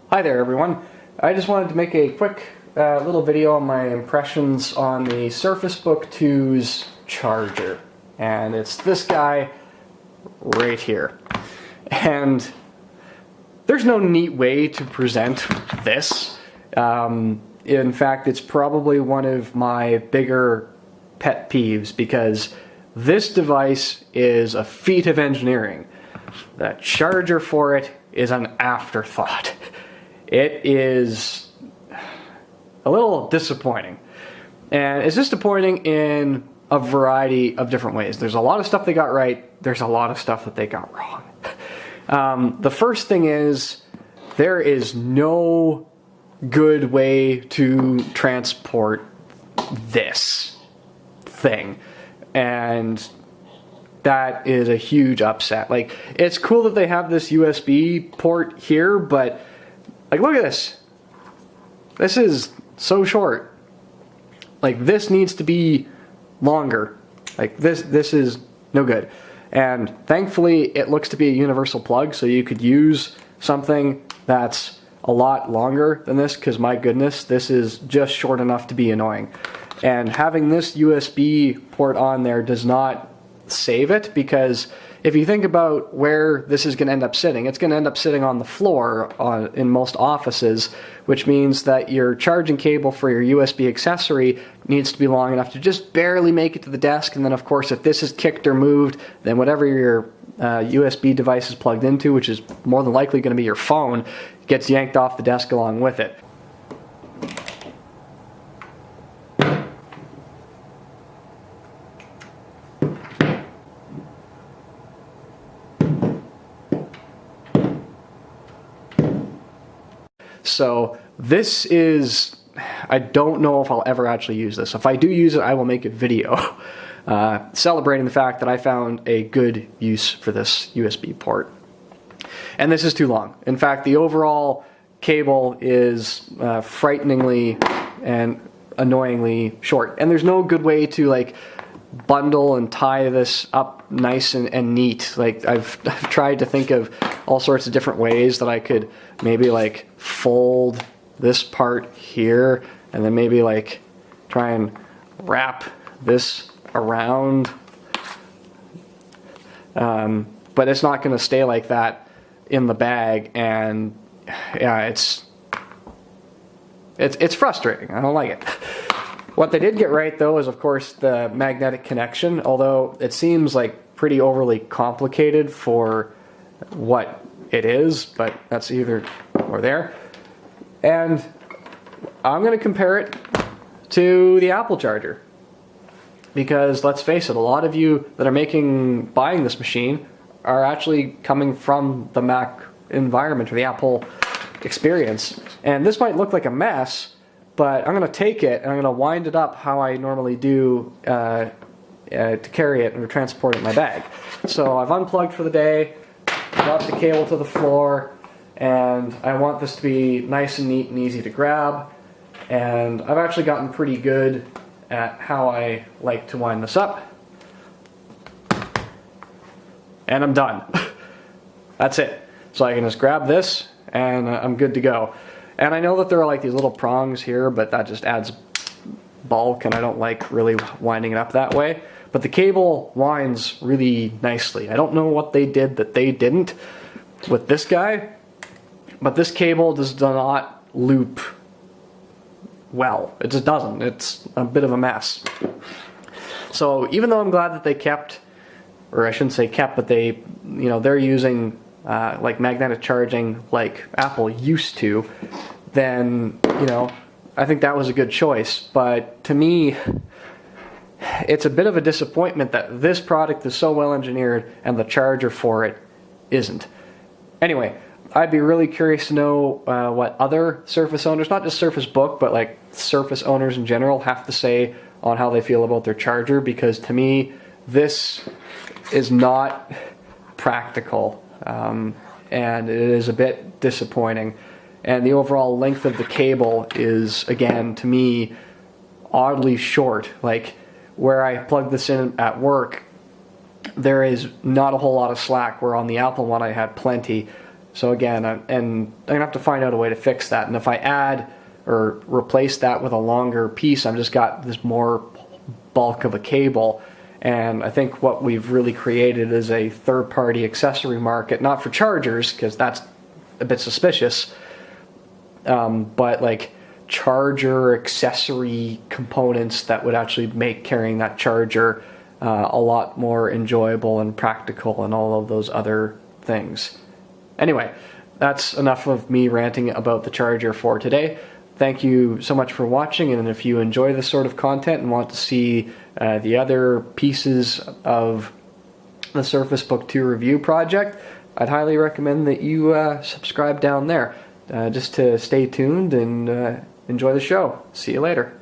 Hi there everyone. I just wanted to make a quick little video on my impressions on the Surface Book 2's charger. And it's this guy right here. And there's no neat way to present this. In fact, it's probably one of my bigger pet peeves because this device is a feat of engineering. The charger for it is an afterthought. It is a little disappointing. And it's disappointing in a variety of different ways. There's a lot of stuff they got right, there's a lot of stuff that they got wrong. The first thing is, there is no good way to transport this thing. And that is a huge upset. Like, it's cool that they have this USB port here, but like, look at this. This is so short. Like, this needs to be longer. Like, this is no good. And thankfully, it looks to be a universal plug, so you could use something that's a lot longer than this, because my goodness, this is just short enough to be annoying. And having this USB port on there does not save it, because if you think about where this is going to end up sitting, it's going to end up sitting on the floor in most offices, which means that your charging cable for your USB accessory needs to be long enough to just barely make it to the desk. And then, of course, if this is kicked or moved, then whatever your USB device is plugged into, which is more than likely going to be your phone, gets yanked off the desk along with it. So this is, I don't know if I'll ever actually use this. If I do use it, I will make a video celebrating the fact that I found a good use for this USB port. And this is too long. In fact, the overall cable is frighteningly and annoyingly short. And there's no good way to like bundle and tie this up nice and neat. Like, I've tried to think of all sorts of different ways that I could maybe like fold this part here and then maybe like try and wrap this around. But it's not going to stay like that in the bag, and yeah, it's frustrating. I don't like it. What they did get right, though, is, of course, the magnetic connection, although it seems like pretty overly complicated for what it is, but that's either or there. And I'm going to compare it to the Apple charger, because let's face it, a lot of you that are buying this machine are actually coming from the Mac environment or the Apple experience. And this might look like a mess, but I'm going to take it and I'm going to wind it up how I normally do to carry it or transport it in my bag. So I've unplugged for the day, got the cable to the floor, and I want this to be nice and neat and easy to grab. And I've actually gotten pretty good at how I like to wind this up. And I'm done. That's it. So I can just grab this and I'm good to go. And I know that there are like these little prongs here, but that just adds bulk and I don't like really winding it up that way. But the cable winds really nicely. I don't know what they did that they didn't with this guy, but this cable does not loop well. It just doesn't. It's a bit of a mess. So even though I'm glad that they kept, or I shouldn't say kept, but they, they're using like magnetic charging like Apple used to, then, I think that was a good choice. But to me, it's a bit of a disappointment that this product is so well engineered and the charger for it isn't. Anyway, I'd be really curious to know what other Surface owners, not just Surface Book, but like Surface owners in general, have to say on how they feel about their charger, because to me, this is not practical, and it is a bit disappointing. And the overall length of the cable is, again, to me, oddly short. Like, where I plug this in at work, there is not a whole lot of slack, where on the Apple one I had plenty. So again, I'm gonna have to find out a way to fix that. And if I add or replace that with a longer piece, I've just got this more bulk of a cable. And I think what we've really created is a third-party accessory market, not for chargers, because that's a bit suspicious, but like charger accessory components that would actually make carrying that charger a lot more enjoyable and practical and all of those other things. Anyway, that's enough of me ranting about the charger for today. Thank you so much for watching, and if you enjoy this sort of content and want to see the other pieces of the Surface Book 2 review project, I'd highly recommend that you subscribe down there just to stay tuned and enjoy the show. See you later.